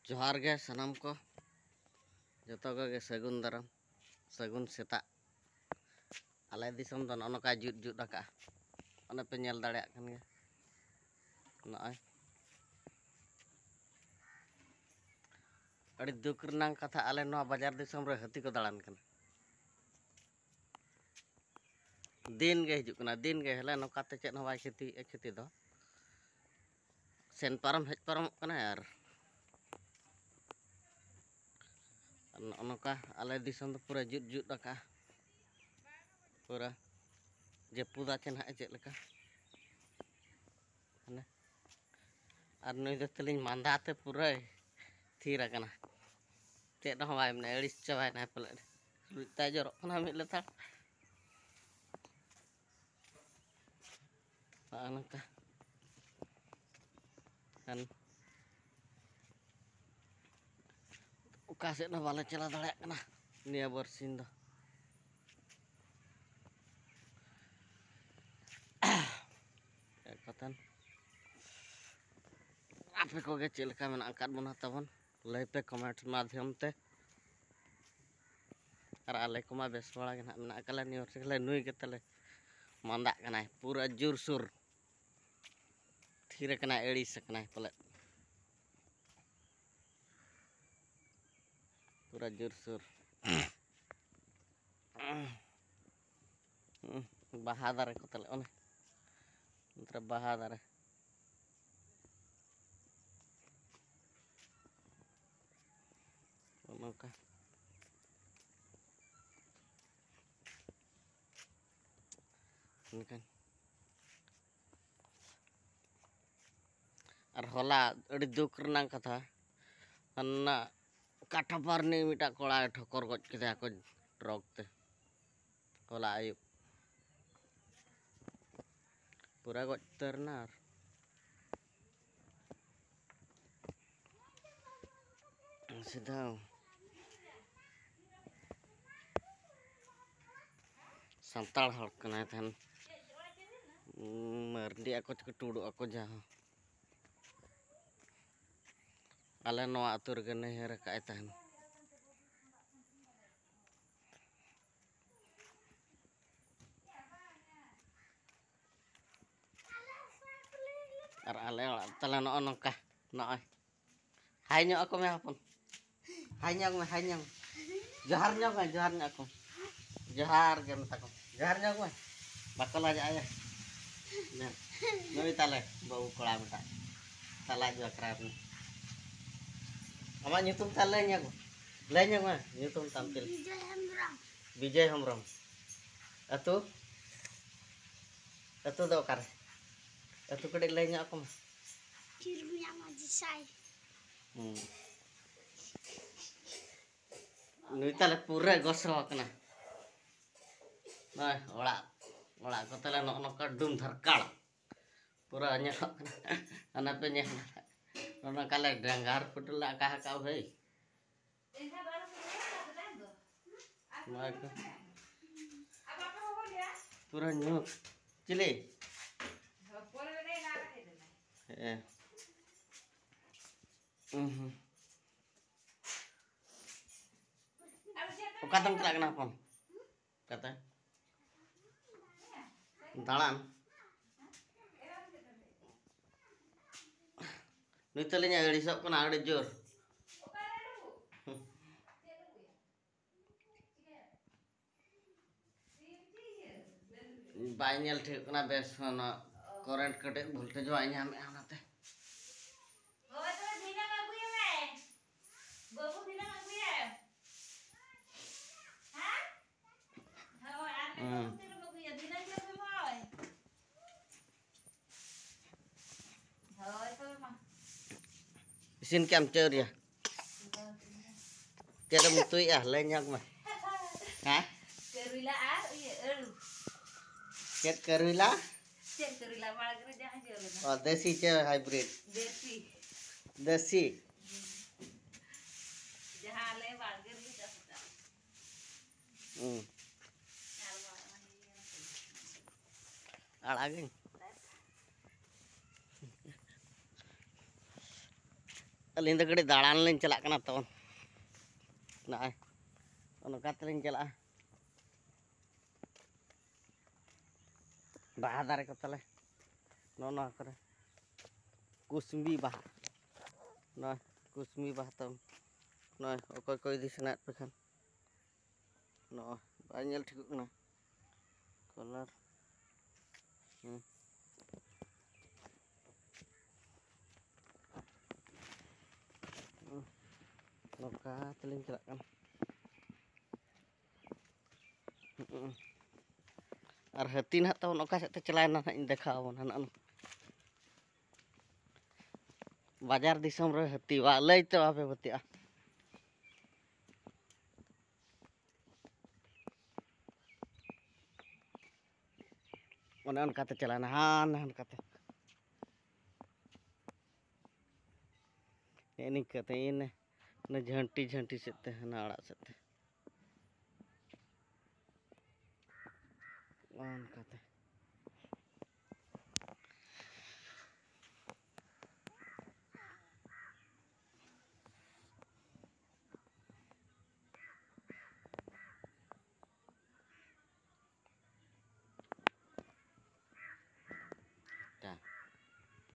जोहार गे सनम को जतो गे सगुन दाराम सगुन सेता आले दिसम दो नका जुट जुट आका ओने पे नेल दाड़े कान गे नय अड़ी दुख रनांग कथा आले नो बाजार दिसम रे हाथी को दाड़ान कन दिन गे हिजुक कना दिन गे हले नका ते चेत हवाई खेती दो सेन पारम हेज पारम कना यार नका आले दिसम तो पूरा जुट जुट आका पूरा जेपुदा चेन हा चेत लका ने और नई दो तलिंग मांदाते पूरा थीर आकना चेत हवाई मने अड़िस चाबाय ना पले रुइता जरो कना मिद लेता नका kan uka sed na bala cela dale kana nia bersin do katan ape ko ge cel ka men angkat mon hatabon lay pe comment माध्यम ते ar ale ko ma bes bala ge na mena kala ni or sekala nui ke tale manda kana pura jur sur their कना एड़ी सकना पले पूरा जोर सोर बाहा दारे को तले ओने मतलब बाहा दारे नौका इनkan और होला अड़ी दुख रनांग कथा अन्ना काठा पारनी मिटा कोड़ा ठोकर गज के को ट्रक ते होला आयुब पूरा गज तरना सीधा संताल हड़ कना थन मरदी ako टुडू ako जहाँ आले नवा आतु रगे नहर काय तहन और आले तले नो नका नय हाय ᱧᱚᱜ ako me hapon हाय ᱧᱚᱜ जोहार ᱧᱚᱜ ako जोहार ge meta ko जोहार ᱧᱚᱜ me bakal aja aya nah noi tale bau kola meta tala jo krab ama nyutum tale nya ko lenya mah nyutum tampil Vijay Hamram atu do kar atu kede lenya ako mah kirnya maji sai nui tale pura gosro kena nah ola ko tale nok nok dum tharkal pura nya ana pe nya ona kale danggar putula ka kau hei पूरा new चिले kata kira kenapa kata dalan nutelinya dari sok kena ada jor बाइनल ठीक ना base ना current कटे voltage Y नाम ए आनाते ओए तो दिना अगुया में बाबू दिना अगुया हां हां आने दिना अगुया दिना के मोय होय तो मा इसिन काम चर या तेरा मुतुई आ लेन्yak mah ha keruila a iya elu Cek keruila माल करे जहां जे और देसी चे हाइब्रिड देसी जहां ले माल के भी जाता आड़ा गई अलिंग गड़ी दाड़ान लिंग चला कना तो नॉय ओनका तलिंग चला बाहा दारे को तले नो करे कुसुमी बाहा नॉय कुसुमी बाहा तम नॉय ओकोय कोई दिस ना पेखान नो बाइल ठीक ना कलर नौका तलिंग चला kan और हाथी ना तो नौका से चलाए ना इन देखा ना बाजार दिसम रे हाथी वा लई तो आपे बतिया उन काते चलाना हान हान काते एनी कते इन न झंटी झंटी सेते हना आड़ा सेते उन काते